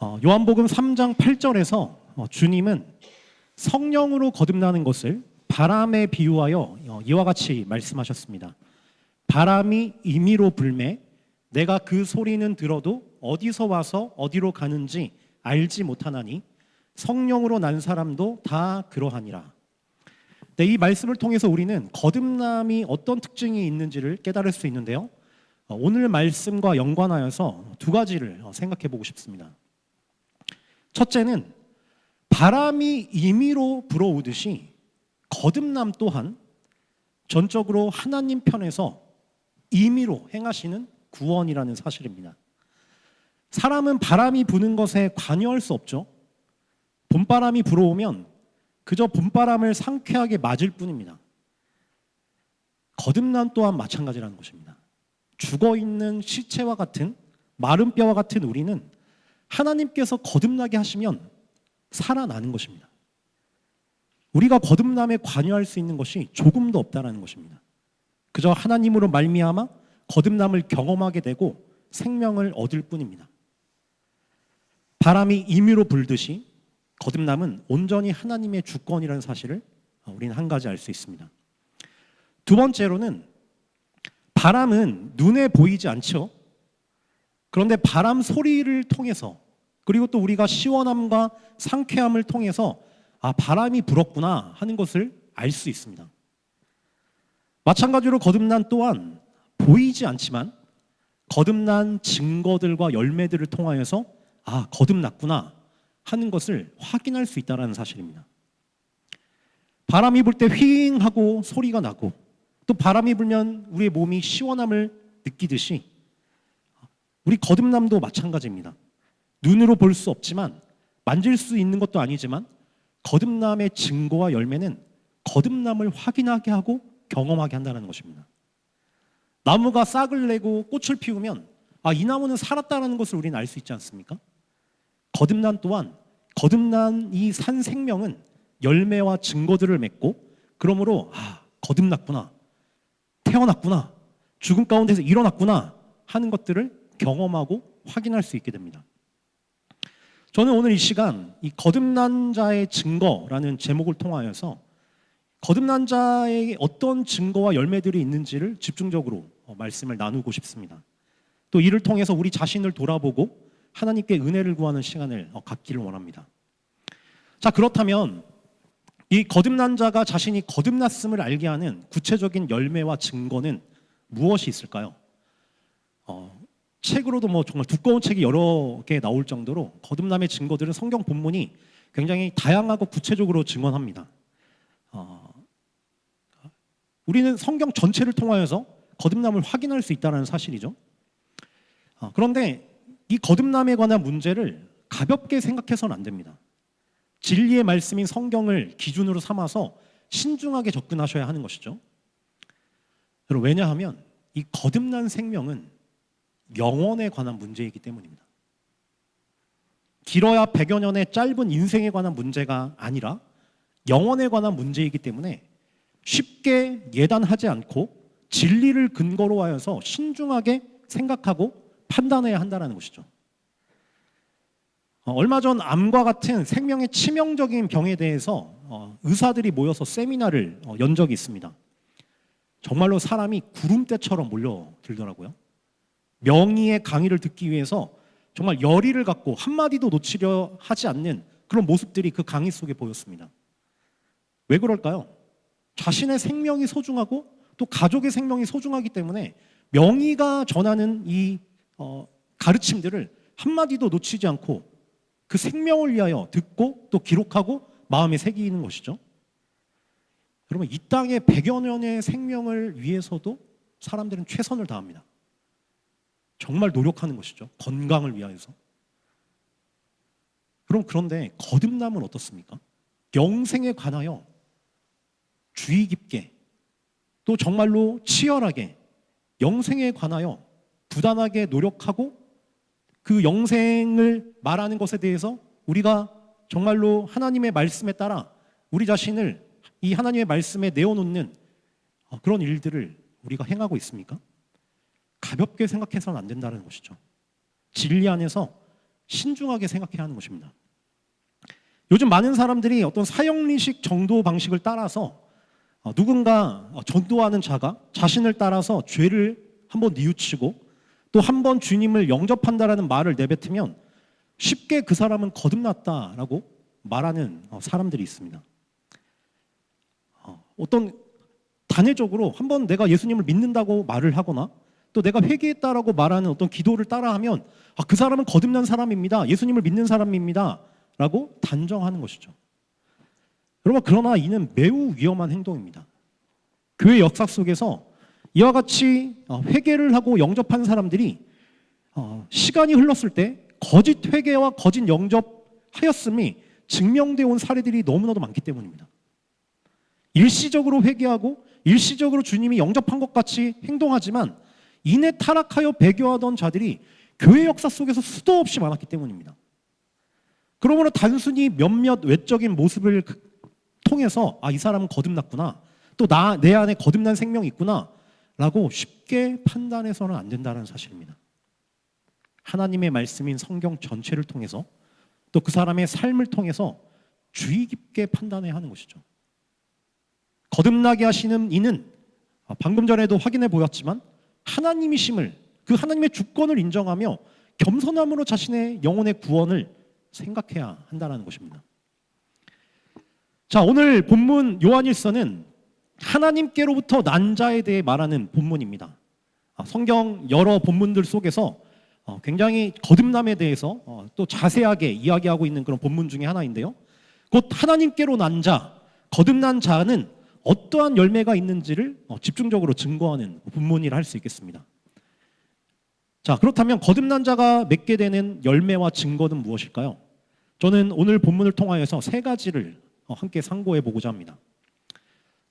요한복음 3장 8절에서 주님은 성령으로 거듭나는 것을 바람에 비유하여 이와 같이 말씀하셨습니다. 바람이 임의로 불매 내가 그 소리는 들어도 어디서 와서 어디로 가는지 알지 못하나니 성령으로 난 사람도 다 그러하니라. 네, 이 말씀을 통해서 우리는 거듭남이 어떤 특징이 있는지를 깨달을 수 있는데요. 오늘 말씀과 연관하여서 두 가지를 생각해 보고 싶습니다. 첫째는 바람이 임의로 불어오듯이 거듭남 또한 전적으로 하나님 편에서 임의로 행하시는 구원이라는 사실입니다. 사람은 바람이 부는 것에 관여할 수 없죠. 봄바람이 불어오면 그저 봄바람을 상쾌하게 맞을 뿐입니다. 거듭남 또한 마찬가지라는 것입니다. 죽어있는 시체와 같은 마른 뼈와 같은 우리는 하나님께서 거듭나게 하시면 살아나는 것입니다. 우리가 거듭남에 관여할 수 있는 것이 조금도 없다는 것입니다. 그저 하나님으로 말미암아 거듭남을 경험하게 되고 생명을 얻을 뿐입니다. 바람이 임의로 불듯이 거듭남은 온전히 하나님의 주권이라는 사실을 우리는 한 가지 알 수 있습니다. 두 번째로는 바람은 눈에 보이지 않죠. 그런데 바람 소리를 통해서 그리고 또 우리가 시원함과 상쾌함을 통해서 바람이 불었구나 하는 것을 알 수 있습니다. 마찬가지로 거듭난 또한 보이지 않지만 거듭난 증거들과 열매들을 통하여서 거듭났구나 하는 것을 확인할 수 있다는 사실입니다. 바람이 불 때 휘잉 하고 소리가 나고 또 바람이 불면 우리의 몸이 시원함을 느끼듯이 우리 거듭남도 마찬가지입니다. 눈으로 볼 수 없지만 만질 수 있는 것도 아니지만 거듭남의 증거와 열매는 거듭남을 확인하게 하고 경험하게 한다는 것입니다. 나무가 싹을 내고 꽃을 피우면 이 나무는 살았다는 것을 우리는 알 수 있지 않습니까? 거듭난 또한 거듭난 이 산 생명은 열매와 증거들을 맺고 그러므로 거듭났구나, 태어났구나, 죽음 가운데서 일어났구나 하는 것들을 경험하고 확인할 수 있게 됩니다. 저는 오늘 이 시간 이 거듭난 자의 증거라는 제목을 통하여서 거듭난 자에게 어떤 증거와 열매들이 있는지를 집중적으로 말씀을 나누고 싶습니다. 또 이를 통해서 우리 자신을 돌아보고 하나님께 은혜를 구하는 시간을 갖기를 원합니다. 자, 그렇다면 이 거듭난 자가 자신이 거듭났음을 알게 하는 구체적인 열매와 증거는 무엇이 있을까요? 책으로도 정말 두꺼운 책이 여러 개 나올 정도로 거듭남의 증거들은 성경 본문이 굉장히 다양하고 구체적으로 증언합니다. 우리는 성경 전체를 통하여서 거듭남을 확인할 수 있다는 사실이죠. 그런데 이 거듭남에 관한 문제를 가볍게 생각해서는 안 됩니다. 진리의 말씀인 성경을 기준으로 삼아서 신중하게 접근하셔야 하는 것이죠. 왜냐하면 이 거듭난 생명은 영혼에 관한 문제이기 때문입니다. 길어야 100여 년의 짧은 인생에 관한 문제가 아니라 영혼에 관한 문제이기 때문에 쉽게 예단하지 않고 진리를 근거로 하여서 신중하게 생각하고 판단해야 한다는 것이죠. 얼마 전 암과 같은 생명의 치명적인 병에 대해서 의사들이 모여서 세미나를 연 적이 있습니다. 정말로 사람이 구름대처럼 몰려들더라고요. 명의의 강의를 듣기 위해서 정말 열의를 갖고 한마디도 놓치려 하지 않는 그런 모습들이 그 강의 속에 보였습니다. 왜 그럴까요? 자신의 생명이 소중하고 또 가족의 생명이 소중하기 때문에 명의가 전하는 이 가르침들을 한마디도 놓치지 않고 그 생명을 위하여 듣고 또 기록하고 마음에 새기는 것이죠. 여러분, 이 땅의 100여 년의 생명을 위해서도 사람들은 최선을 다합니다. 정말 노력하는 것이죠. 건강을 위하여서. 그런데 거듭남은 어떻습니까? 영생에 관하여 주의 깊게 또 정말로 치열하게 영생에 관하여 부단하게 노력하고 그 영생을 말하는 것에 대해서 우리가 정말로 하나님의 말씀에 따라 우리 자신을 이 하나님의 말씀에 내어놓는 그런 일들을 우리가 행하고 있습니까? 가볍게 생각해서는 안 된다는 것이죠. 진리 안에서 신중하게 생각해야 하는 것입니다. 요즘 많은 사람들이 어떤 사형리식 정도 방식을 따라서 누군가 전도하는 자가 자신을 따라서 죄를 한번 뉘우치고 또 한 번 주님을 영접한다라는 말을 내뱉으면 쉽게 그 사람은 거듭났다라고 말하는 사람들이 있습니다. 어떤 단회적으로 한번 내가 예수님을 믿는다고 말을 하거나 또 내가 회개했다라고 말하는 어떤 기도를 따라하면 그 사람은 거듭난 사람입니다. 예수님을 믿는 사람입니다. 라고 단정하는 것이죠. 여러분, 그러나 이는 매우 위험한 행동입니다. 교회 역사 속에서 이와 같이 회개를 하고 영접한 사람들이 시간이 흘렀을 때 거짓 회개와 거짓 영접하였음이 증명되어 온 사례들이 너무나도 많기 때문입니다. 일시적으로 회개하고 일시적으로 주님이 영접한 것 같이 행동하지만 이내 타락하여 배교하던 자들이 교회 역사 속에서 수도 없이 많았기 때문입니다. 그러므로 단순히 몇몇 외적인 모습을 통해서 이 사람은 거듭났구나, 또 내 안에 거듭난 생명이 있구나 라고 쉽게 판단해서는 안 된다는 사실입니다. 하나님의 말씀인 성경 전체를 통해서 또 그 사람의 삶을 통해서 주의 깊게 판단해야 하는 것이죠. 거듭나게 하시는 이는 방금 전에도 확인해 보였지만 하나님이심을, 그 하나님의 주권을 인정하며 겸손함으로 자신의 영혼의 구원을 생각해야 한다는 것입니다. 자, 오늘 본문 요한일서는 하나님께로부터 난 자에 대해 말하는 본문입니다. 성경 여러 본문들 속에서 굉장히 거듭남에 대해서 또 자세하게 이야기하고 있는 그런 본문 중에 하나인데요. 곧 하나님께로 난 자, 거듭난 자는 어떠한 열매가 있는지를 집중적으로 증거하는 본문이라 할 수 있겠습니다. 자, 그렇다면 거듭난 자가 맺게 되는 열매와 증거는 무엇일까요? 저는 오늘 본문을 통하여서 세 가지를 함께 상고해 보고자 합니다.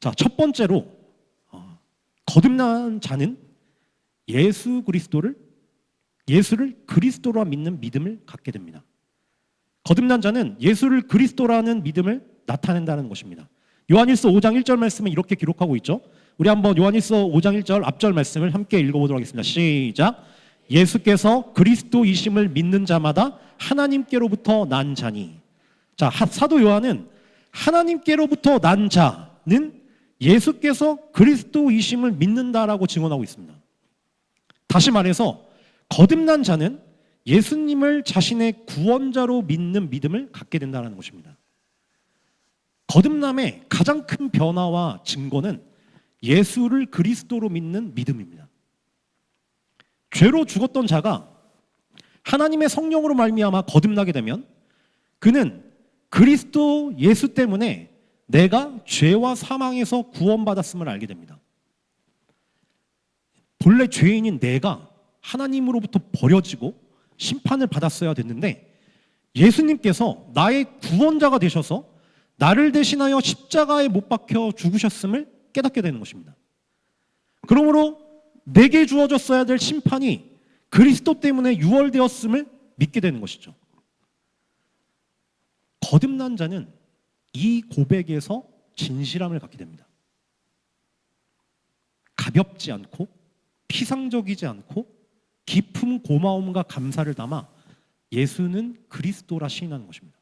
자, 첫 번째로 거듭난 자는 예수를 그리스도라 믿는 믿음을 갖게 됩니다. 거듭난 자는 예수를 그리스도라는 믿음을 나타낸다는 것입니다. 요한일서 5장 1절 말씀은 이렇게 기록하고 있죠. 우리 한번 요한일서 5장 1절 앞절 말씀을 함께 읽어보도록 하겠습니다. 시작. 예수께서 그리스도이심을 믿는 자마다 하나님께로부터 난 자니. 자, 사도 요한은 하나님께로부터 난 자는 예수께서 그리스도이심을 믿는다라고 증언하고 있습니다. 다시 말해서 거듭난 자는 예수님을 자신의 구원자로 믿는 믿음을 갖게 된다는 것입니다. 거듭남의 가장 큰 변화와 증거는 예수를 그리스도로 믿는 믿음입니다. 죄로 죽었던 자가 하나님의 성령으로 말미암아 거듭나게 되면 그는 그리스도 예수 때문에 내가 죄와 사망에서 구원받았음을 알게 됩니다. 본래 죄인인 내가 하나님으로부터 버려지고 심판을 받았어야 됐는데 예수님께서 나의 구원자가 되셔서 나를 대신하여 십자가에 못 박혀 죽으셨음을 깨닫게 되는 것입니다. 그러므로 내게 주어졌어야 될 심판이 그리스도 때문에 유월되었음을 믿게 되는 것이죠. 거듭난 자는 이 고백에서 진실함을 갖게 됩니다. 가볍지 않고 피상적이지 않고 깊은 고마움과 감사를 담아 예수는 그리스도라 시인하는 것입니다.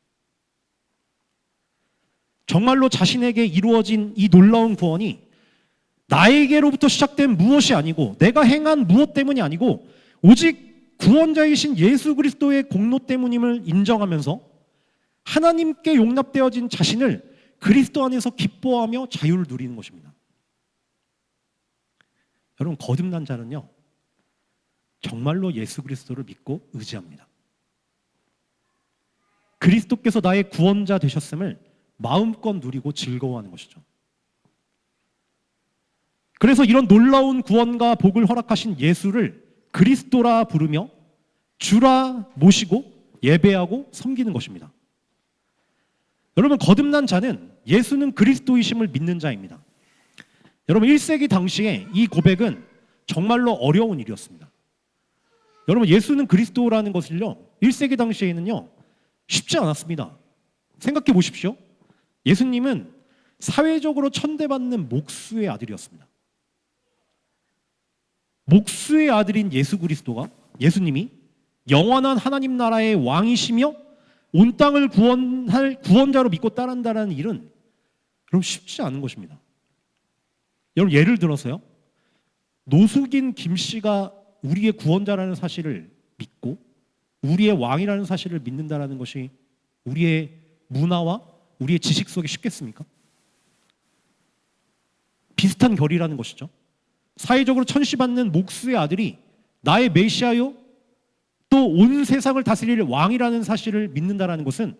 정말로 자신에게 이루어진 이 놀라운 구원이 나에게로부터 시작된 무엇이 아니고 내가 행한 무엇 때문이 아니고 오직 구원자이신 예수 그리스도의 공로 때문임을 인정하면서 하나님께 용납되어진 자신을 그리스도 안에서 기뻐하며 자유를 누리는 것입니다. 여러분, 거듭난 자는요 정말로 예수 그리스도를 믿고 의지합니다. 그리스도께서 나의 구원자 되셨음을 마음껏 누리고 즐거워하는 것이죠. 그래서 이런 놀라운 구원과 복을 허락하신 예수를 그리스도라 부르며 주라 모시고 예배하고 섬기는 것입니다. 여러분, 거듭난 자는 예수는 그리스도이심을 믿는 자입니다. 여러분, 1세기 당시에 이 고백은 정말로 어려운 일이었습니다. 여러분, 예수는 그리스도라는 것을요 1세기 당시에는요 쉽지 않았습니다. 생각해 보십시오. 예수님은 사회적으로 천대받는 목수의 아들이었습니다. 목수의 아들인 예수님이 영원한 하나님 나라의 왕이시며 온 땅을 구원할 구원자로 믿고 따른다는 일은 그럼 쉽지 않은 것입니다. 여러분, 예를 들어서요, 노숙인 김 씨가 우리의 구원자라는 사실을 믿고 우리의 왕이라는 사실을 믿는다라는 것이 우리의 문화와 우리의 지식 속에 쉽겠습니까? 비슷한 결이라는 것이죠. 사회적으로 천시받는 목수의 아들이 나의 메시아요, 또 온 세상을 다스릴 왕이라는 사실을 믿는다라는 것은,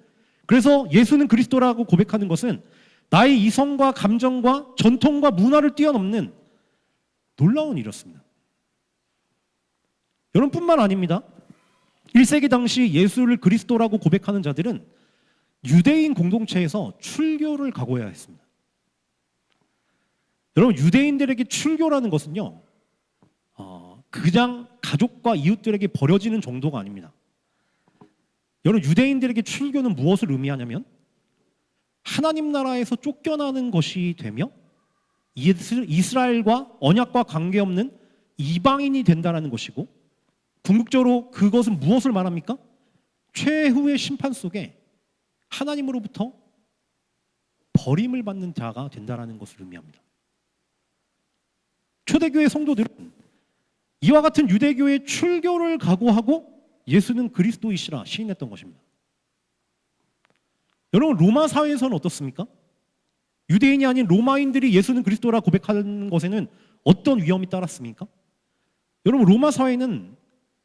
그래서 예수는 그리스도라고 고백하는 것은 나의 이성과 감정과 전통과 문화를 뛰어넘는 놀라운 일이었습니다. 여러분뿐만 아닙니다. 1세기 당시 예수를 그리스도라고 고백하는 자들은 유대인 공동체에서 출교를 각오해야 했습니다. 여러분, 유대인들에게 출교라는 것은요, 그냥 가족과 이웃들에게 버려지는 정도가 아닙니다. 여러분, 유대인들에게 출교는 무엇을 의미하냐면 하나님 나라에서 쫓겨나는 것이 되며 이스라엘과 언약과 관계없는 이방인이 된다는 것이고, 궁극적으로 그것은 무엇을 말합니까? 최후의 심판 속에 하나님으로부터 버림을 받는 자가 된다는 것을 의미합니다. 초대교회 성도들은 이와 같은 유대교의 출교를 각오하고 예수는 그리스도이시라 시인했던 것입니다. 여러분, 로마 사회에서는 어떻습니까? 유대인이 아닌 로마인들이 예수는 그리스도라 고백하는 것에는 어떤 위험이 따랐습니까? 여러분, 로마 사회는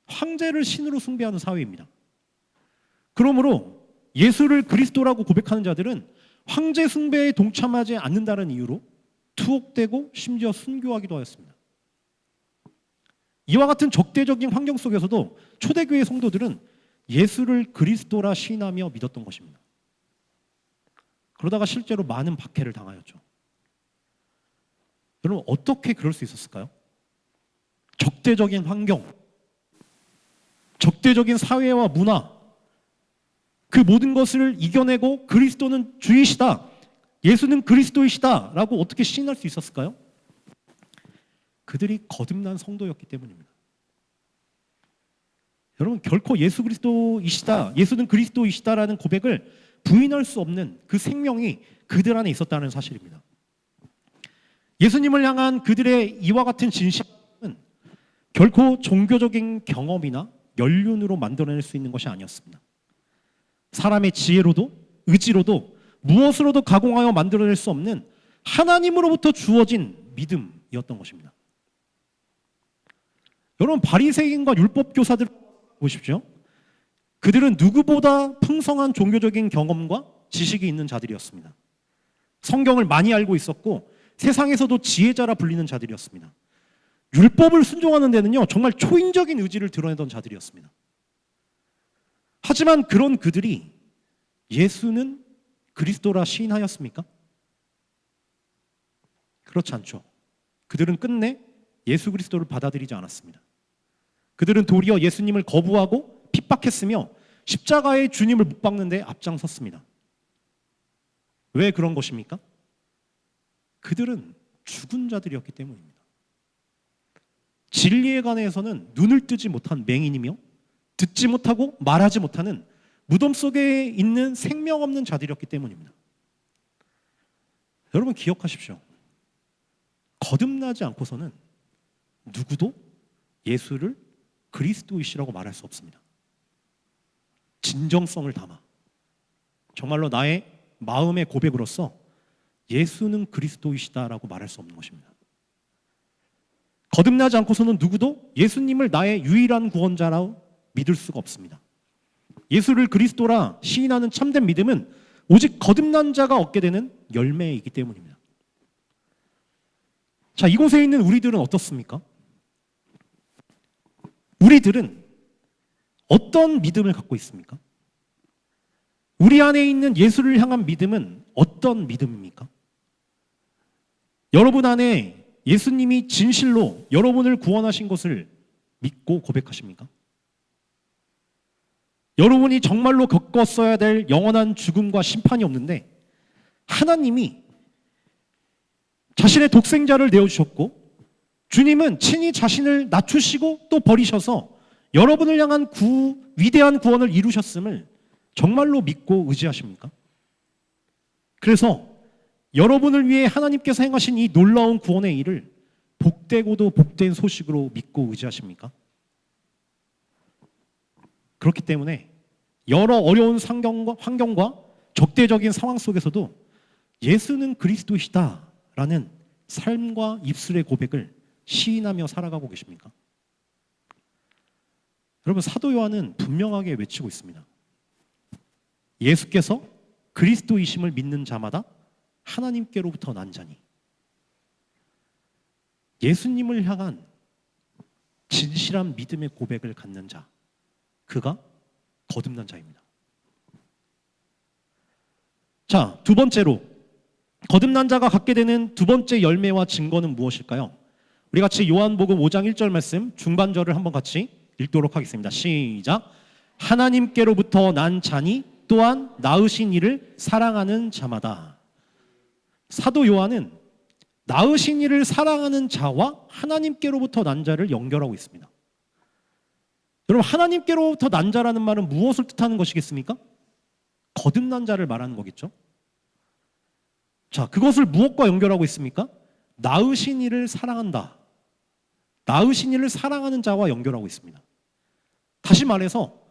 황제를 신으로 숭배하는 사회입니다. 그러므로 예수를 그리스도라고 고백하는 자들은 황제 숭배에 동참하지 않는다는 이유로 투옥되고 심지어 순교하기도 하였습니다. 이와 같은 적대적인 환경 속에서도 초대교회 성도들은 예수를 그리스도라 시인하며 믿었던 것입니다. 그러다가 실제로 많은 박해를 당하였죠. 여러분, 어떻게 그럴 수 있었을까요? 적대적인 환경, 적대적인 사회와 문화, 그 모든 것을 이겨내고 그리스도는 주이시다, 예수는 그리스도이시다 라고 어떻게 시인할 수 있었을까요? 그들이 거듭난 성도였기 때문입니다. 여러분, 결코 예수 그리스도이시다, 예수는 그리스도이시다라는 고백을 부인할 수 없는 그 생명이 그들 안에 있었다는 사실입니다. 예수님을 향한 그들의 이와 같은 진심은 결코 종교적인 경험이나 연륜으로 만들어낼 수 있는 것이 아니었습니다. 사람의 지혜로도 의지로도 무엇으로도 가공하여 만들어낼 수 없는 하나님으로부터 주어진 믿음이었던 것입니다. 여러분, 바리새인과 율법 교사들 보십시오. 그들은 누구보다 풍성한 종교적인 경험과 지식이 있는 자들이었습니다. 성경을 많이 알고 있었고 세상에서도 지혜자라 불리는 자들이었습니다. 율법을 순종하는 데는요, 정말 초인적인 의지를 드러내던 자들이었습니다. 하지만 그런 그들이 예수는 그리스도라 시인하였습니까? 그렇지 않죠. 그들은 끝내 예수 그리스도를 받아들이지 않았습니다. 그들은 도리어 예수님을 거부하고 핍박했으며 십자가에 주님을 못 박는 데 앞장섰습니다. 왜 그런 것입니까? 그들은 죽은 자들이었기 때문입니다. 진리에 관해서는 눈을 뜨지 못한 맹인이며 듣지 못하고 말하지 못하는 무덤 속에 있는 생명 없는 자들이었기 때문입니다. 여러분, 기억하십시오. 거듭나지 않고서는 누구도 예수를 그리스도이시라고 말할 수 없습니다. 진정성을 담아 정말로 나의 마음의 고백으로서 예수는 그리스도이시다라고 말할 수 없는 것입니다. 거듭나지 않고서는 누구도 예수님을 나의 유일한 구원자라고 믿을 수가 없습니다. 예수를 그리스도라 시인하는 참된 믿음은 오직 거듭난 자가 얻게 되는 열매이기 때문입니다. 자, 이곳에 있는 우리들은 어떻습니까? 우리들은 어떤 믿음을 갖고 있습니까? 우리 안에 있는 예수를 향한 믿음은 어떤 믿음입니까? 여러분 안에 예수님이 진실로 여러분을 구원하신 것을 믿고 고백하십니까? 여러분이 정말로 겪었어야 될 영원한 죽음과 심판이 없는데 하나님이 자신의 독생자를 내어주셨고 주님은 친히 자신을 낮추시고 또 버리셔서 여러분을 향한 위대한 구원을 이루셨음을 정말로 믿고 의지하십니까? 그래서 여러분을 위해 하나님께서 행하신 이 놀라운 구원의 일을 복되고도 복된 소식으로 믿고 의지하십니까? 그렇기 때문에 여러 어려운 환경과 적대적인 상황 속에서도 예수는 그리스도이시다라는 삶과 입술의 고백을 시인하며 살아가고 계십니까? 여러분, 사도 요한은 분명하게 외치고 있습니다. 예수께서 그리스도이심을 믿는 자마다 하나님께로부터 난 자니. 예수님을 향한 진실한 믿음의 고백을 갖는 자, 그가 거듭난 자입니다. 자, 두 번째로 거듭난 자가 갖게 되는 두 번째 열매와 증거는 무엇일까요? 우리 같이 요한복음 5장 1절 말씀 중반절을 한번 같이 읽도록 하겠습니다. 시작. 하나님께로부터 난 자니 또한 낳으신 이를 사랑하는 자마다. 사도 요한은 낳으신 이를 사랑하는 자와 하나님께로부터 난 자를 연결하고 있습니다. 여러분, 하나님께로부터 난 자라는 말은 무엇을 뜻하는 것이겠습니까? 거듭난 자를 말하는 거겠죠. 자, 그것을 무엇과 연결하고 있습니까? 낳으신 이를 사랑한다. 낳으신 이를 사랑하는 자와 연결하고 있습니다. 다시 말해서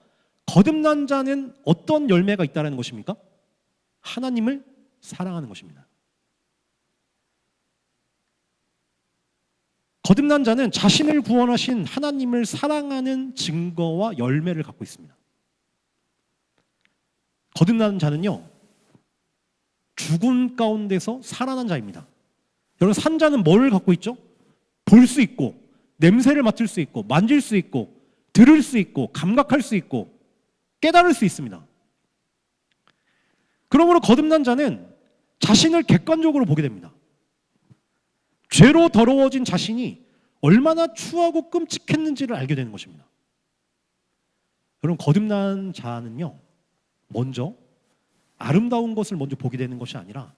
거듭난 자는 어떤 열매가 있다는 것입니까? 하나님을 사랑하는 것입니다. 거듭난 자는 자신을 구원하신 하나님을 사랑하는 증거와 열매를 갖고 있습니다. 거듭난 자는요, 죽음 가운데서 살아난 자입니다. 여러분, 산 자는 뭘 갖고 있죠? 볼 수 있고, 냄새를 맡을 수 있고, 만질 수 있고, 들을 수 있고, 감각할 수 있고, 깨달을 수 있습니다. 그러므로 거듭난 자는 자신을 객관적으로 보게 됩니다. 죄로 더러워진 자신이 얼마나 추하고 끔찍했는지를 알게 되는 것입니다. 여러분, 거듭난 자는요, 먼저 아름다운 것을 먼저 보게 되는 것이 아니라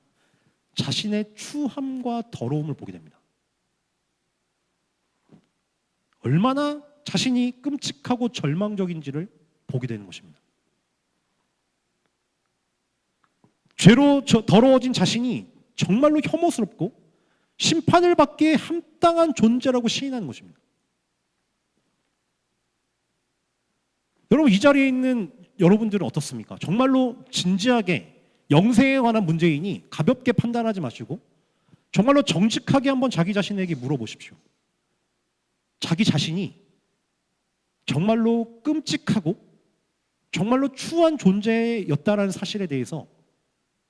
자신의 추함과 더러움을 보게 됩니다. 얼마나 자신이 끔찍하고 절망적인지를 보게 되는 것입니다. 죄로 더러워진 자신이 정말로 혐오스럽고 심판을 받기에 합당한 존재라고 시인하는 것입니다. 여러분, 이 자리에 있는 여러분들은 어떻습니까? 정말로 진지하게 영생에 관한 문제이니 가볍게 판단하지 마시고 정말로 정직하게 한번 자기 자신에게 물어보십시오. 자기 자신이 정말로 끔찍하고 정말로 추한 존재였다라는 사실에 대해서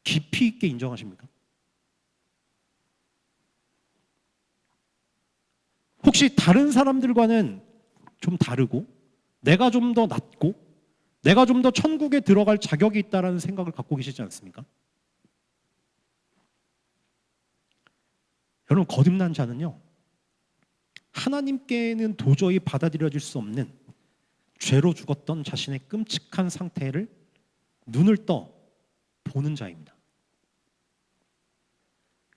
깊이 있게 인정하십니까? 혹시 다른 사람들과는 좀 다르고 내가 좀 더 낫고 내가 좀 더 천국에 들어갈 자격이 있다는 생각을 갖고 계시지 않습니까? 여러분, 거듭난 자는요, 하나님께는 도저히 받아들여질 수 없는 죄로 죽었던 자신의 끔찍한 상태를 눈을 떠 보는 자입니다.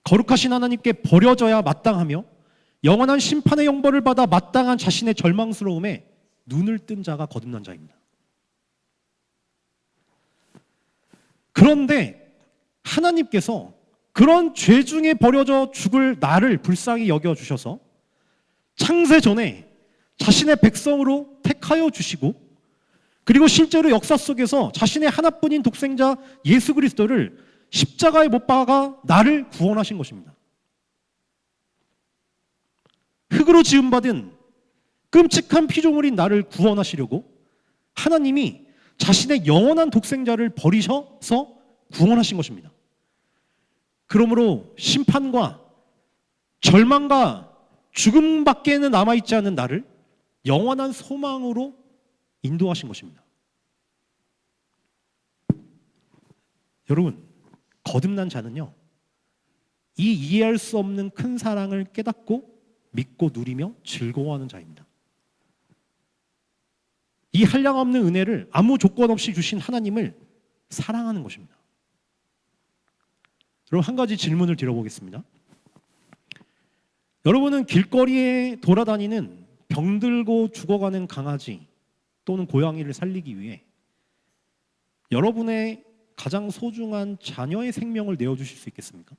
거룩하신 하나님께 버려져야 마땅하며 영원한 심판의 형벌을 받아 마땅한 자신의 절망스러움에 눈을 뜬 자가 거듭난 자입니다. 그런데 하나님께서 그런 죄 중에 버려져 죽을 나를 불쌍히 여겨주셔서 창세 전에 자신의 백성으로 택하여 주시고 그리고 실제로 역사 속에서 자신의 하나뿐인 독생자 예수 그리스도를 십자가에 못 박아 나를 구원하신 것입니다. 흙으로 지음받은 끔찍한 피조물인 나를 구원하시려고 하나님이 자신의 영원한 독생자를 버리셔서 구원하신 것입니다. 그러므로 심판과 절망과 죽음밖에는 남아있지 않은 나를 영원한 소망으로 인도하신 것입니다. 여러분, 거듭난 자는요, 이 이해할 수 없는 큰 사랑을 깨닫고 믿고 누리며 즐거워하는 자입니다. 이 한량없는 은혜를 아무 조건 없이 주신 하나님을 사랑하는 것입니다. 여러분, 한 가지 질문을 드려보겠습니다. 여러분은 길거리에 돌아다니는 병들고 죽어가는 강아지 또는 고양이를 살리기 위해 여러분의 가장 소중한 자녀의 생명을 내어주실 수 있겠습니까?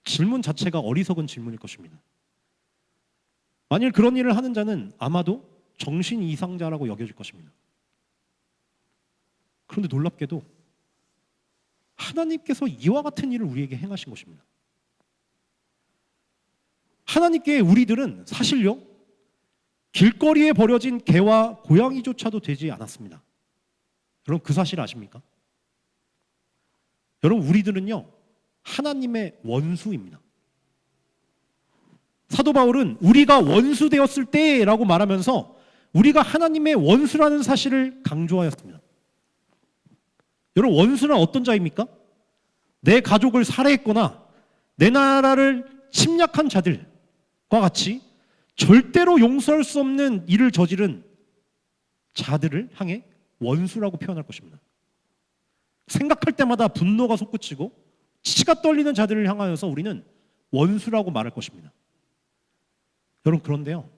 질문 자체가 어리석은 질문일 것입니다. 만일 그런 일을 하는 자는 아마도 정신 이상자라고 여겨질 것입니다. 그런데 놀랍게도 하나님께서 이와 같은 일을 우리에게 행하신 것입니다. 하나님께 우리들은 사실요, 길거리에 버려진 개와 고양이조차도 되지 않았습니다. 여러분 그 사실 아십니까? 여러분 우리들은요, 하나님의 원수입니다. 사도 바울은 우리가 원수 되었을 때라고 말하면서 우리가 하나님의 원수라는 사실을 강조하였습니다. 여러분 원수는 어떤 자입니까? 내 가족을 살해했거나 내 나라를 침략한 자들과 같이 절대로 용서할 수 없는 일을 저지른 자들을 향해 원수라고 표현할 것입니다. 생각할 때마다 분노가 솟구치고 치가 떨리는 자들을 향하여서 우리는 원수라고 말할 것입니다. 여러분 그런데요,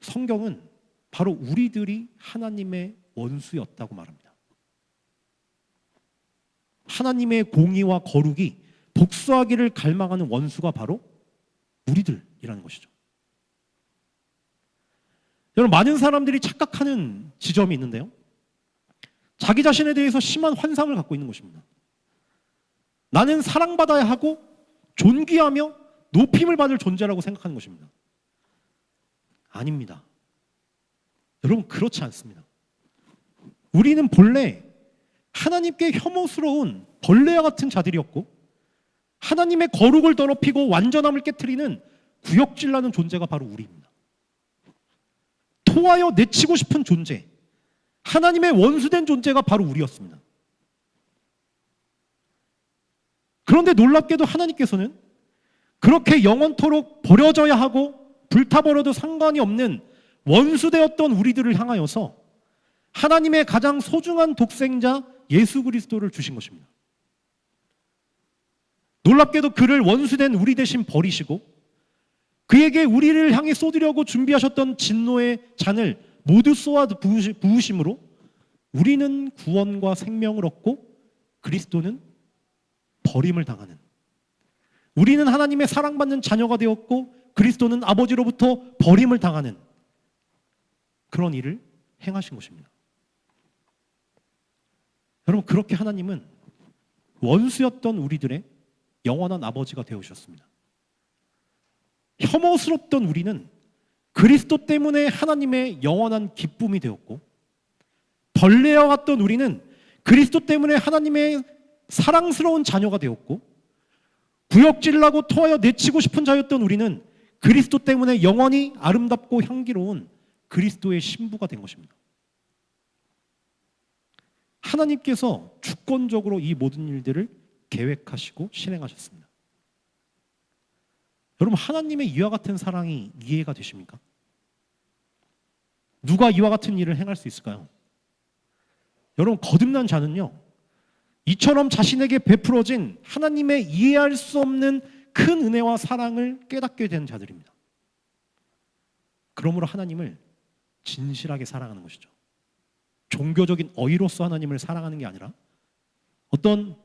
성경은 바로 우리들이 하나님의 원수였다고 말합니다. 하나님의 공의와 거룩이 복수하기를 갈망하는 원수가 바로 우리들이라는 것이죠. 여러분 많은 사람들이 착각하는 지점이 있는데요, 자기 자신에 대해서 심한 환상을 갖고 있는 것입니다. 나는 사랑받아야 하고 존귀하며 높임을 받을 존재라고 생각하는 것입니다. 아닙니다. 여러분 그렇지 않습니다. 우리는 본래 하나님께 혐오스러운 벌레와 같은 자들이었고 하나님의 거룩을 더럽히고 완전함을 깨트리는 구역질나는 존재가 바로 우리입니다. 토하여 내치고 싶은 존재, 하나님의 원수된 존재가 바로 우리였습니다. 그런데 놀랍게도 하나님께서는 그렇게 영원토록 버려져야 하고 불타버려도 상관이 없는 원수되었던 우리들을 향하여서 하나님의 가장 소중한 독생자 예수 그리스도를 주신 것입니다. 놀랍게도 그를 원수된 우리 대신 버리시고 그에게 우리를 향해 쏟으려고 준비하셨던 진노의 잔을 모두 쏘아 부으심으로 우리는 구원과 생명을 얻고 그리스도는 버림을 당하는, 우리는 하나님의 사랑받는 자녀가 되었고 그리스도는 아버지로부터 버림을 당하는 그런 일을 행하신 것입니다. 여러분 그렇게 하나님은 원수였던 우리들의 영원한 아버지가 되어주셨습니다. 혐오스럽던 우리는 그리스도 때문에 하나님의 영원한 기쁨이 되었고 벌레와 같던 우리는 그리스도 때문에 하나님의 사랑스러운 자녀가 되었고 구역질나고 토하여 내치고 싶은 자였던 우리는 그리스도 때문에 영원히 아름답고 향기로운 그리스도의 신부가 된 것입니다. 하나님께서 주권적으로 이 모든 일들을 계획하시고 실행하셨습니다. 여러분 하나님의 이와 같은 사랑이 이해가 되십니까? 누가 이와 같은 일을 행할 수 있을까요? 여러분 거듭난 자는요, 이처럼 자신에게 베풀어진 하나님의 이해할 수 없는 큰 은혜와 사랑을 깨닫게 된 자들입니다. 그러므로 하나님을 진실하게 사랑하는 것이죠. 종교적인 어휘로서 하나님을 사랑하는 게 아니라 어떤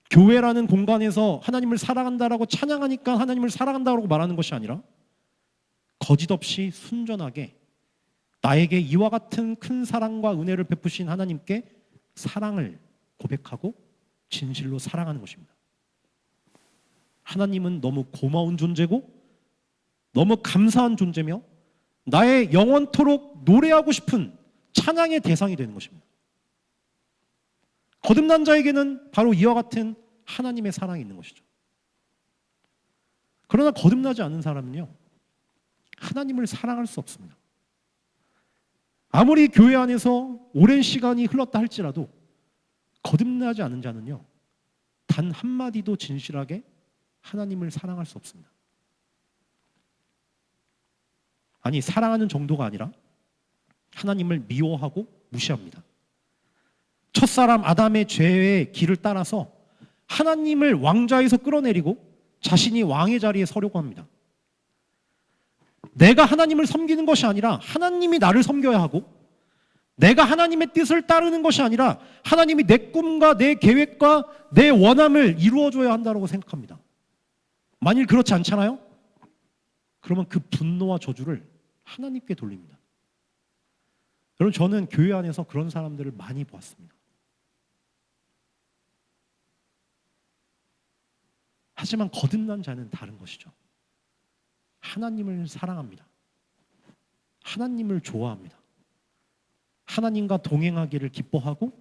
교회라는 공간에서 하나님을 사랑한다라고 찬양하니까 하나님을 사랑한다고 말하는 것이 아니라 거짓없이 순전하게 나에게 이와 같은 큰 사랑과 은혜를 베푸신 하나님께 사랑을 고백하고 진실로 사랑하는 것입니다. 하나님은 너무 고마운 존재고 너무 감사한 존재며 나의 영원토록 노래하고 싶은 찬양의 대상이 되는 것입니다. 거듭난 자에게는 바로 이와 같은 하나님의 사랑이 있는 것이죠. 그러나 거듭나지 않은 사람은요, 하나님을 사랑할 수 없습니다. 아무리 교회 안에서 오랜 시간이 흘렀다 할지라도 거듭나지 않은 자는요, 단 한마디도 진실하게 하나님을 사랑할 수 없습니다. 아니, 사랑하는 정도가 아니라 하나님을 미워하고 무시합니다. 첫사람 아담의 죄의 길을 따라서 하나님을 왕좌에서 끌어내리고 자신이 왕의 자리에 서려고 합니다. 내가 하나님을 섬기는 것이 아니라 하나님이 나를 섬겨야 하고, 내가 하나님의 뜻을 따르는 것이 아니라 하나님이 내 꿈과 내 계획과 내 원함을 이루어줘야 한다고 생각합니다. 만일 그렇지 않잖아요? 그러면 그 분노와 저주를 하나님께 돌립니다. 여러분, 저는 교회 안에서 그런 사람들을 많이 보았습니다. 하지만 거듭난 자는 다른 것이죠. 하나님을 사랑합니다. 하나님을 좋아합니다. 하나님과 동행하기를 기뻐하고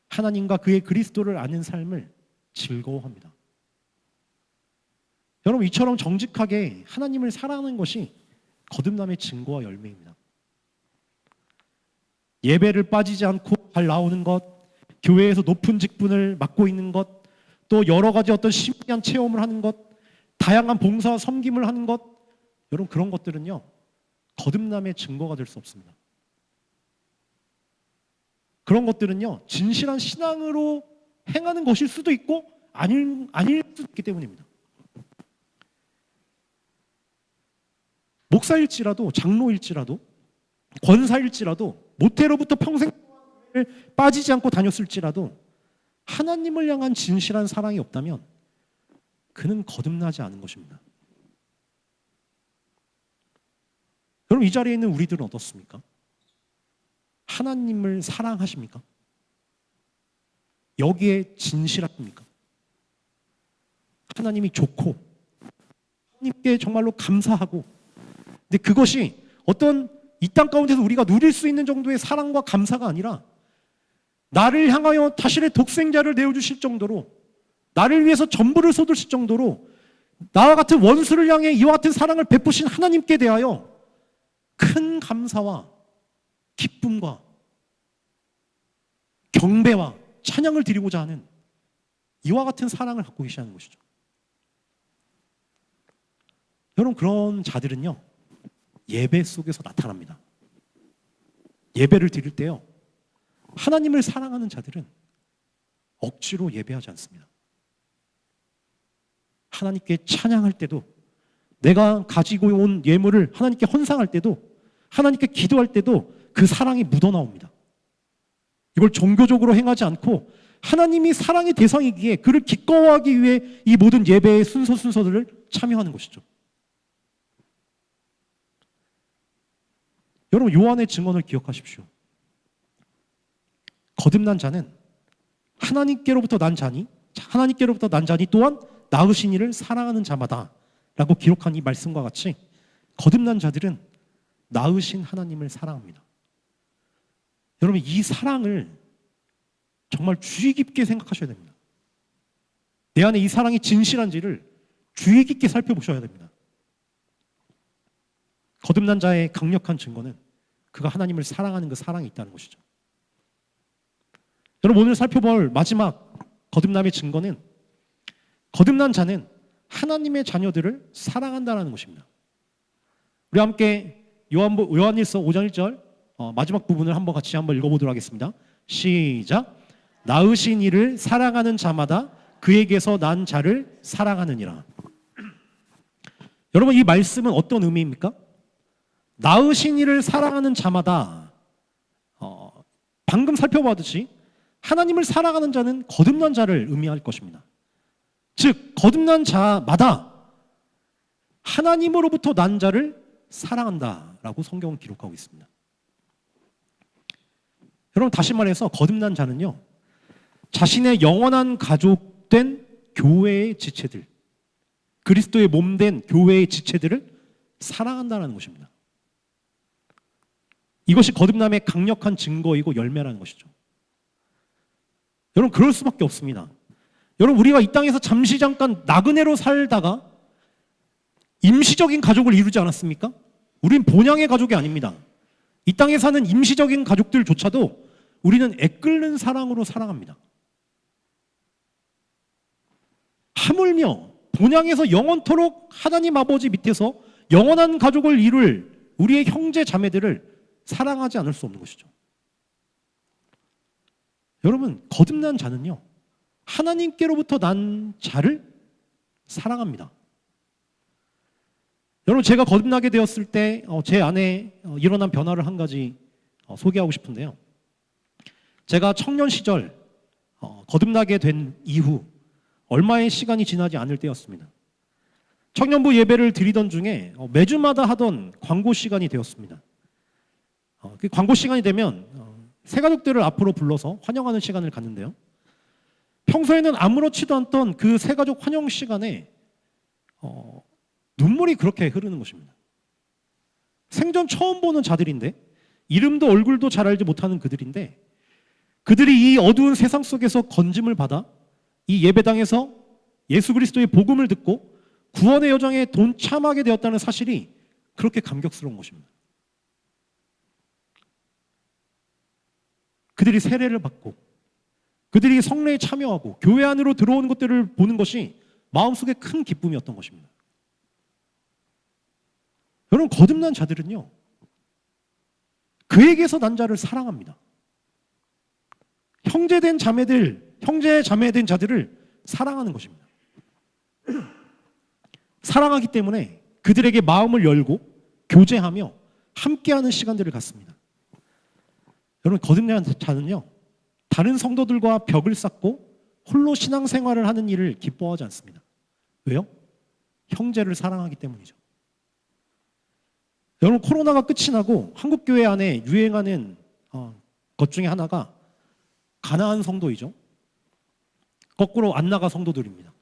하나님과 그의 그리스도를 아는 삶을 즐거워합니다. 여러분, 이처럼 정직하게 하나님을 사랑하는 것이 거듭남의 증거와 열매입니다. 예배를 빠지지 않고 잘 나오는 것, 교회에서 높은 직분을 맡고 있는 것, 또 여러 가지 어떤 신비한 체험을 하는 것, 다양한 봉사와 섬김을 하는 것, 여러분, 그런 것들은요 거듭남의 증거가 될 수 없습니다. 그런 것들은요 진실한 신앙으로 행하는 것일 수도 있고 아닐 수도 있기 때문입니다. 목사일지라도 장로일지라도 권사일지라도 모태로부터 평생 빠지지 않고 다녔을지라도 하나님을 향한 진실한 사랑이 없다면 그는 거듭나지 않은 것입니다. 여러분, 이 자리에 있는 우리들은 어떻습니까? 하나님을 사랑하십니까? 여기에 진실합니까? 하나님이 좋고 하나님께 정말로 감사하고, 근데 그것이 어떤 이 땅 가운데서 우리가 누릴 수 있는 정도의 사랑과 감사가 아니라 나를 향하여 자신의 독생자를 내어주실 정도로, 나를 위해서 전부를 쏟으실 정도로 나와 같은 원수를 향해 이와 같은 사랑을 베푸신 하나님께 대하여 큰 감사와 기쁨과 경배와 찬양을 드리고자 하는 이와 같은 사랑을 갖고 계시는 것이죠. 여러분, 그런 자들은요 예배 속에서 나타납니다. 예배를 드릴 때요 하나님을 사랑하는 자들은 억지로 예배하지 않습니다. 하나님께 찬양할 때도, 내가 가지고 온 예물을 하나님께 헌상할 때도, 하나님께 기도할 때도 그 사랑이 묻어나옵니다. 이걸 종교적으로 행하지 않고 하나님이 사랑의 대상이기에 그를 기꺼워하기 위해 이 모든 예배의 순서들을 참여하는 것이죠. 여러분, 요한의 증언을 기억하십시오. 거듭난 자는 하나님께로부터 난 자니 또한 낳으신 이를 사랑하는 자마다 라고 기록한 이 말씀과 같이 거듭난 자들은 낳으신 하나님을 사랑합니다. 여러분, 이 사랑을 정말 주의 깊게 생각하셔야 됩니다. 내 안에 이 사랑이 진실한지를 주의 깊게 살펴보셔야 됩니다. 거듭난 자의 강력한 증거는 그가 하나님을 사랑하는 그 사랑이 있다는 것이죠. 여러분, 오늘 살펴볼 마지막 거듭남의 증거는 거듭난 자는 하나님의 자녀들을 사랑한다는 것입니다. 우리 함께 요한일서 5장 1절 마지막 부분을 같이 한번 읽어보도록 하겠습니다. 시작. 낳으신 이를 사랑하는 자마다 그에게서 난 자를 사랑하느니라. 여러분, 이 말씀은 어떤 의미입니까? 낳으신 이를 사랑하는 자마다, 방금 살펴봤듯이 하나님을 사랑하는 자는 거듭난 자를 의미할 것입니다. 즉, 거듭난 자마다 하나님으로부터 난 자를 사랑한다라고 성경은 기록하고 있습니다. 여러분, 다시 말해서 거듭난 자는요 자신의 영원한 가족된 교회의 지체들, 그리스도의 몸된 교회의 지체들을 사랑한다는 것입니다. 이것이 거듭남의 강력한 증거이고 열매라는 것이죠. 여러분, 그럴 수밖에 없습니다. 여러분, 우리가 이 땅에서 잠시 잠깐 나그네로 살다가 임시적인 가족을 이루지 않았습니까? 우린 본향의 가족이 아닙니다. 이 땅에 사는 임시적인 가족들조차도 우리는 애끓는 사랑으로 사랑합니다. 하물며 본향에서 영원토록 하나님 아버지 밑에서 영원한 가족을 이룰 우리의 형제 자매들을 사랑하지 않을 수 없는 것이죠. 여러분, 거듭난 자는요 하나님께로부터 난 자를 사랑합니다. 여러분, 제가 거듭나게 되었을 때 제 안에 일어난 변화를 한 가지 소개하고 싶은데요. 제가 청년 시절 거듭나게 된 이후 얼마의 시간이 지나지 않을 때였습니다. 청년부 예배를 드리던 중에 매주마다 하던 광고 시간이 되었습니다. 그 광고 시간이 되면 새 가족들을 앞으로 불러서 환영하는 시간을 갖는데요. 평소에는 아무렇지도 않던 그 새 가족 환영 시간에 눈물이 그렇게 흐르는 것입니다. 생전 처음 보는 자들인데, 이름도 얼굴도 잘 알지 못하는 그들인데, 그들이 이 어두운 세상 속에서 건짐을 받아 이 예배당에서 예수 그리스도의 복음을 듣고 구원의 여정에 동참하게 되었다는 사실이 그렇게 감격스러운 것입니다. 그들이 세례를 받고 그들이 성례에 참여하고 교회 안으로 들어오는 것들을 보는 것이 마음속에 큰 기쁨이었던 것입니다. 여러분, 거듭난 자들은요, 그에게서 난 자를 사랑합니다. 형제 자매된 자들을 사랑하는 것입니다. 사랑하기 때문에 그들에게 마음을 열고 교제하며 함께하는 시간들을 갖습니다. 여러분, 거듭난 자는요, 다른 성도들과 벽을 쌓고 홀로 신앙생활을 하는 일을 기뻐하지 않습니다. 왜요? 형제를 사랑하기 때문이죠. 여러분, 코로나가 끝이 나고 한국교회 안에 유행하는 것 중에 하나가 가나안 성도이죠. 거꾸로 안 나가 성도들입니다.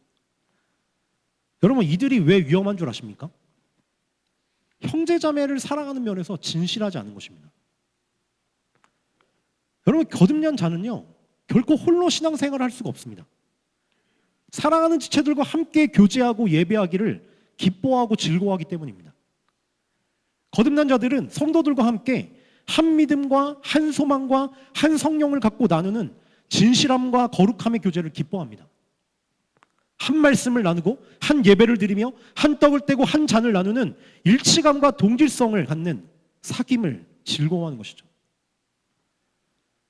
여러분, 이들이 왜 위험한 줄 아십니까? 형제자매를 사랑하는 면에서 진실하지 않은 것입니다. 여러분, 거듭난 자는요, 결코 홀로 신앙생활을 할 수가 없습니다. 사랑하는 지체들과 함께 교제하고 예배하기를 기뻐하고 즐거워하기 때문입니다. 거듭난 자들은 성도들과 함께 한 믿음과 한 소망과 한 성령을 갖고 나누는 진실함과 거룩함의 교제를 기뻐합니다. 한 말씀을 나누고 한 예배를 드리며 한 떡을 떼고 한 잔을 나누는 일치감과 동질성을 갖는 사귐을 즐거워하는 것이죠.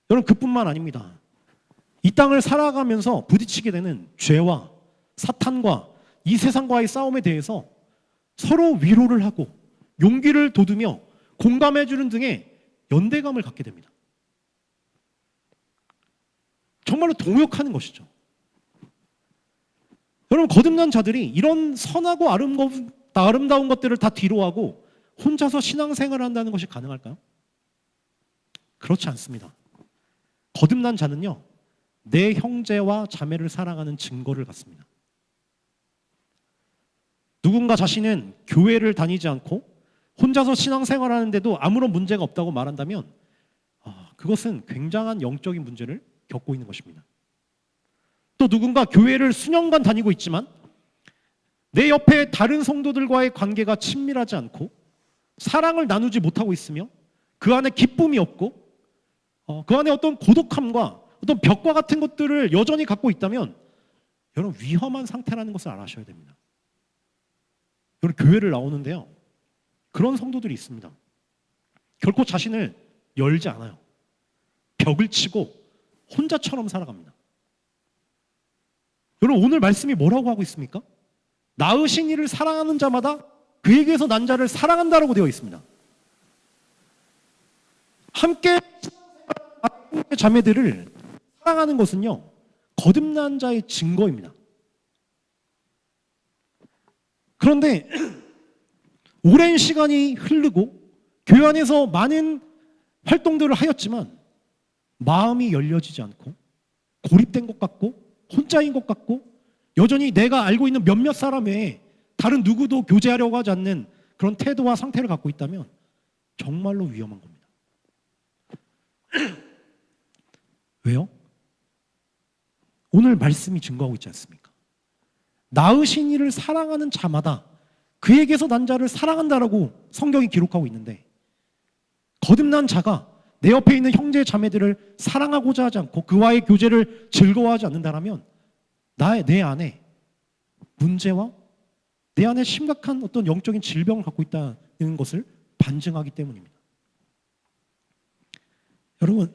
여러분, 그뿐만 아닙니다. 이 땅을 살아가면서 부딪히게 되는 죄와 사탄과 이 세상과의 싸움에 대해서 서로 위로를 하고 용기를 돋우며 공감해주는 등의 연대감을 갖게 됩니다. 정말로 동역하는 것이죠. 여러분, 거듭난 자들이 이런 선하고 아름다운 것들을 다 뒤로하고 혼자서 신앙생활을 한다는 것이 가능할까요? 그렇지 않습니다. 거듭난 자는요, 내 형제와 자매를 사랑하는 증거를 갖습니다. 누군가 자신은 교회를 다니지 않고 혼자서 신앙생활하는데도 아무런 문제가 없다고 말한다면 그것은 굉장한 영적인 문제를 겪고 있는 것입니다. 또 누군가 교회를 수년간 다니고 있지만 내 옆에 다른 성도들과의 관계가 친밀하지 않고 사랑을 나누지 못하고 있으며 그 안에 기쁨이 없고 그 안에 어떤 고독함과 어떤 벽과 같은 것들을 여전히 갖고 있다면 여러분, 위험한 상태라는 것을 알아셔야 됩니다. 여러분, 교회를 나오는데요, 그런 성도들이 있습니다. 결코 자신을 열지 않아요. 벽을 치고 혼자처럼 살아갑니다. 여러분, 오늘 말씀이 뭐라고 하고 있습니까? 낳으신 이를 사랑하는 자마다 그에게서 난 자를 사랑한다라고 되어 있습니다. 함께 자매들을 사랑하는 것은요, 거듭난 자의 증거입니다. 그런데 오랜 시간이 흐르고 교회 안에서 많은 활동들을 하였지만 마음이 열려지지 않고 고립된 것 같고 혼자인 것 같고 여전히 내가 알고 있는 몇몇 사람 외에 다른 누구도 교제하려고 하지 않는 그런 태도와 상태를 갖고 있다면 정말로 위험한 겁니다. 왜요? 오늘 말씀이 증거하고 있지 않습니까? 낳으신 이를 사랑하는 자마다 그에게서 난 자를 사랑한다라고 성경이 기록하고 있는데, 거듭난 자가 내 옆에 있는 형제 자매들을 사랑하고자 하지 않고 그와의 교제를 즐거워하지 않는다라면 내 안에 문제와 내 안에 심각한 어떤 영적인 질병을 갖고 있다는 것을 반증하기 때문입니다. 여러분,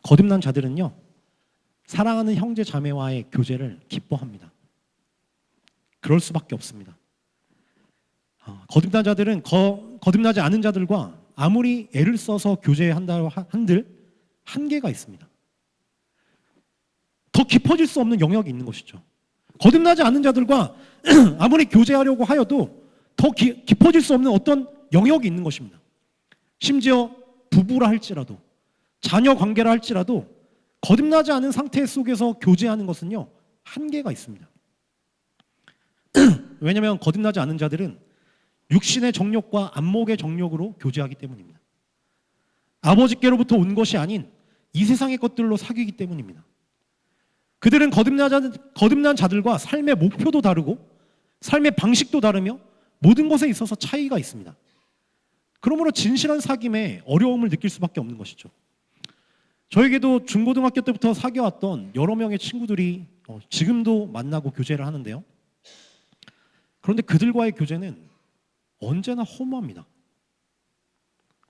거듭난 자들은요, 사랑하는 형제 자매와의 교제를 기뻐합니다. 그럴 수밖에 없습니다. 거듭나지 않은 자들과 아무리 애를 써서 교제한다 한들 한계가 있습니다. 더 깊어질 수 없는 영역이 있는 것이죠. 거듭나지 않은 자들과 아무리 교제하려고 하여도 더 깊어질 수 없는 어떤 영역이 있는 것입니다. 심지어 부부라 할지라도 자녀 관계라 할지라도 거듭나지 않은 상태 속에서 교제하는 것은요 한계가 있습니다. 왜냐하면 거듭나지 않은 자들은 육신의 정욕과 안목의 정욕으로 교제하기 때문입니다. 아버지께로부터 온 것이 아닌 이 세상의 것들로 사귀기 때문입니다. 그들은 거듭난 자들과 삶의 목표도 다르고 삶의 방식도 다르며 모든 것에 있어서 차이가 있습니다. 그러므로 진실한 사귐에 어려움을 느낄 수밖에 없는 것이죠. 저에게도 중고등학교 때부터 사귀어왔던 여러 명의 친구들이 지금도 만나고 교제를 하는데요. 그런데 그들과의 교제는 언제나 허무합니다.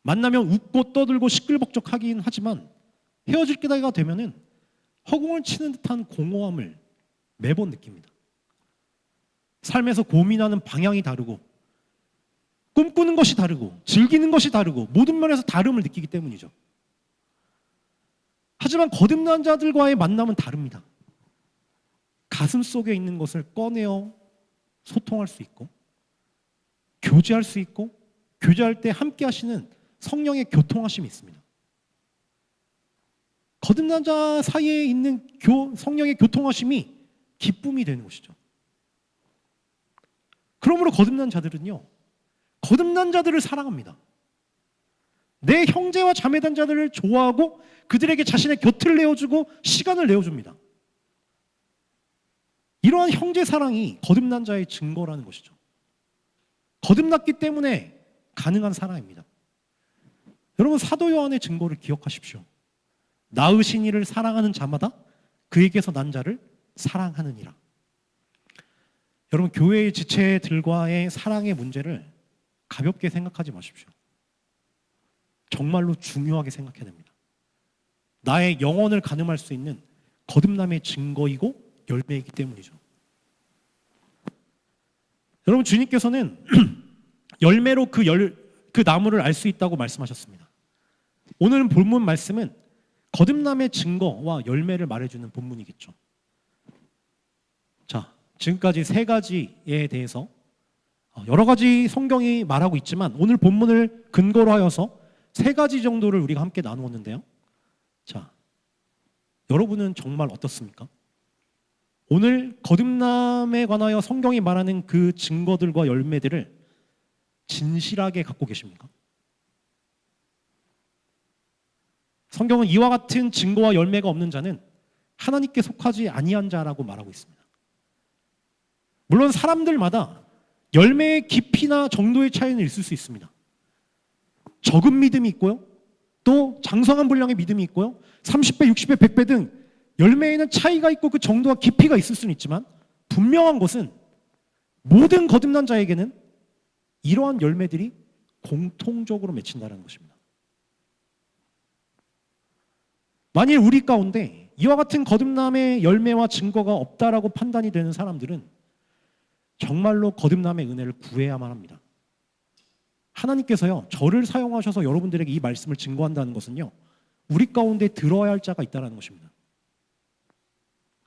만나면 웃고 떠들고 시끌벅적하긴 하지만 헤어질 때가 되면은 허공을 치는 듯한 공허함을 매번 느낍니다. 삶에서 고민하는 방향이 다르고 꿈꾸는 것이 다르고 즐기는 것이 다르고 모든 면에서 다름을 느끼기 때문이죠. 하지만 거듭난 자들과의 만남은 다릅니다. 가슴 속에 있는 것을 꺼내어 소통할 수 있고 교제할 수 있고 교제할 때 함께 하시는 성령의 교통하심이 있습니다. 거듭난 자 사이에 있는 성령의 교통하심이 기쁨이 되는 것이죠. 그러므로 거듭난 자들은요 거듭난 자들을 사랑합니다. 내 형제와 자매단 자들을 좋아하고 그들에게 자신의 곁을 내어주고 시간을 내어줍니다. 이러한 형제 사랑이 거듭난 자의 증거라는 것이죠. 거듭났기 때문에 가능한 사랑입니다. 여러분 사도 요한의 증거를 기억하십시오. 낳으신 이를 사랑하는 자마다 그에게서 난 자를 사랑하느니라. 여러분 교회의 지체들과의 사랑의 문제를 가볍게 생각하지 마십시오. 정말로 중요하게 생각해야 됩니다. 나의 영혼을 가늠할 수 있는 거듭남의 증거이고 열매이기 때문이죠. 여러분 주님께서는 열매로 그 나무를 알 수 있다고 말씀하셨습니다. 오늘 본문 말씀은 거듭남의 증거와 열매를 말해주는 본문이겠죠. 자, 지금까지 세 가지에 대해서 여러 가지 성경이 말하고 있지만 오늘 본문을 근거로 하여서 세 가지 정도를 우리가 함께 나누었는데요. 자, 여러분은 정말 어떻습니까? 오늘 거듭남에 관하여 성경이 말하는 그 증거들과 열매들을 진실하게 갖고 계십니까? 성경은 이와 같은 증거와 열매가 없는 자는 하나님께 속하지 아니한 자라고 말하고 있습니다. 물론 사람들마다 열매의 깊이나 정도의 차이는 있을 수 있습니다. 적은 믿음이 있고요. 또 장성한 분량의 믿음이 있고요. 30배, 60배, 100배 등 열매에는 차이가 있고 그 정도와 깊이가 있을 수는 있지만 분명한 것은 모든 거듭난 자에게는 이러한 열매들이 공통적으로 맺힌다는 것입니다. 만일 우리 가운데 이와 같은 거듭남의 열매와 증거가 없다라고 판단이 되는 사람들은 정말로 거듭남의 은혜를 구해야만 합니다. 하나님께서요 저를 사용하셔서 여러분들에게 이 말씀을 증거한다는 것은요 우리 가운데 들어야 할 자가 있다는 것입니다.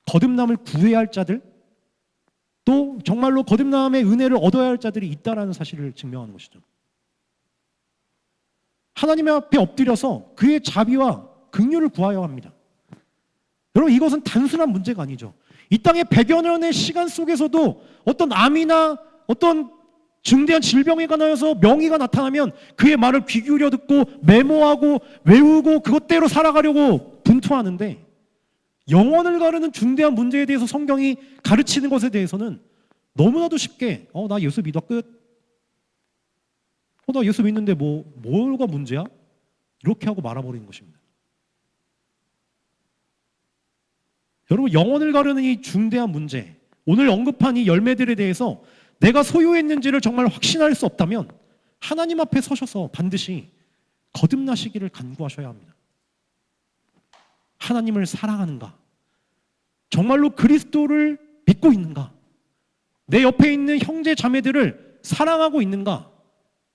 거듭남을 구해야 할 자들, 또 정말로 거듭남의 은혜를 얻어야 할 자들이 있다는 사실을 증명하는 것이죠. 하나님 앞에 엎드려서 그의 자비와 긍휼을 구하여야 합니다. 여러분 이것은 단순한 문제가 아니죠. 이 땅의 100여 년의 시간 속에서도 어떤 암이나 어떤 중대한 질병에 관하여서 명의가 나타나면 그의 말을 귀 기울여 듣고 메모하고 외우고 그것대로 살아가려고 분투하는데 영혼을 가르는 중대한 문제에 대해서 성경이 가르치는 것에 대해서는 너무나도 쉽게 나 예수 믿어 끝. 나 예수 믿는데 뭐가 문제야? 이렇게 하고 말아버리는 것입니다. 여러분 영혼을 가르는 이 중대한 문제, 오늘 언급한 이 열매들에 대해서 내가 소유했는지를 정말 확신할 수 없다면 하나님 앞에 서셔서 반드시 거듭나시기를 간구하셔야 합니다. 하나님을 사랑하는가? 정말로 그리스도를 믿고 있는가? 내 옆에 있는 형제 자매들을 사랑하고 있는가?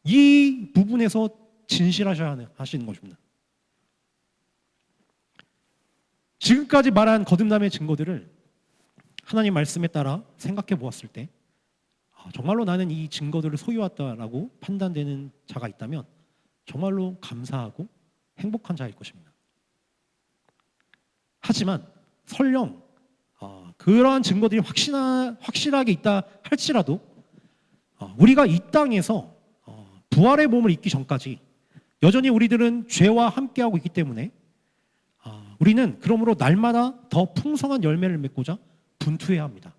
이 부분에서 진실하셔야 하시는 것입니다. 지금까지 말한 거듭남의 증거들을 하나님 말씀에 따라 생각해 보았을 때 정말로 나는 이 증거들을 소유했다라고 판단되는 자가 있다면 정말로 감사하고 행복한 자일 것입니다. 하지만 설령 그러한 증거들이 확실하게 있다 할지라도 우리가 이 땅에서 부활의 몸을 입기 전까지 여전히 우리들은 죄와 함께하고 있기 때문에 우리는 그러므로 날마다 더 풍성한 열매를 맺고자 분투해야 합니다.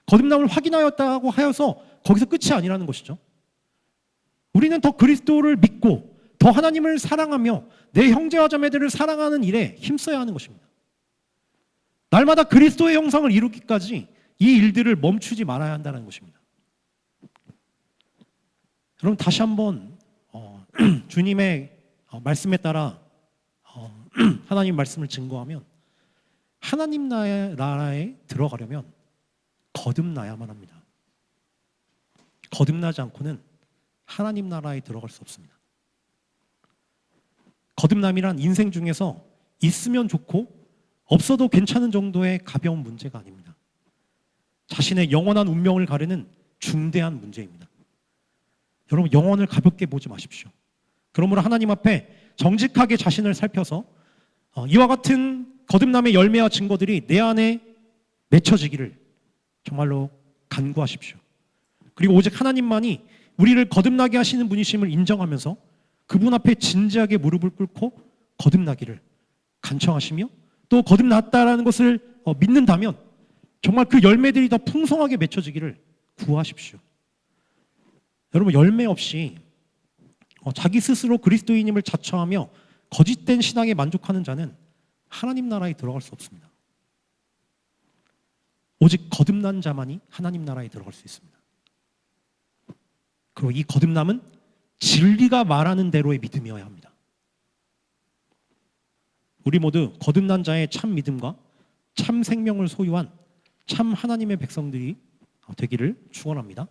거듭남을 확인하였다고 하여서 거기서 끝이 아니라는 것이죠. 우리는 더 그리스도를 믿고 더 하나님을 사랑하며 내 형제와 자매들을 사랑하는 일에 힘써야 하는 것입니다. 날마다 그리스도의 형상을 이루기까지 이 일들을 멈추지 말아야 한다는 것입니다. 여러분 다시 한번 주님의 말씀에 따라 하나님 말씀을 증거하면 하나님 나라에 들어가려면 거듭나야만 합니다. 거듭나지 않고는 하나님 나라에 들어갈 수 없습니다. 거듭남이란 인생 중에서 있으면 좋고 없어도 괜찮은 정도의 가벼운 문제가 아닙니다. 자신의 영원한 운명을 가르는 중대한 문제입니다. 여러분 영혼을 가볍게 보지 마십시오. 그러므로 하나님 앞에 정직하게 자신을 살펴서 이와 같은 거듭남의 열매와 증거들이 내 안에 맺혀지기를 정말로 간구하십시오. 그리고 오직 하나님만이 우리를 거듭나게 하시는 분이심을 인정하면서 그분 앞에 진지하게 무릎을 꿇고 거듭나기를 간청하시며 또 거듭났다라는 것을 믿는다면 정말 그 열매들이 더 풍성하게 맺혀지기를 구하십시오. 여러분 열매 없이 자기 스스로 그리스도인임을 자처하며 거짓된 신앙에 만족하는 자는 하나님 나라에 들어갈 수 없습니다. 오직 거듭난 자만이 하나님 나라에 들어갈 수 있습니다. 그리고 이 거듭남은 진리가 말하는 대로의 믿음이어야 합니다. 우리 모두 거듭난 자의 참 믿음과 참 생명을 소유한 참 하나님의 백성들이 되기를 축원합니다.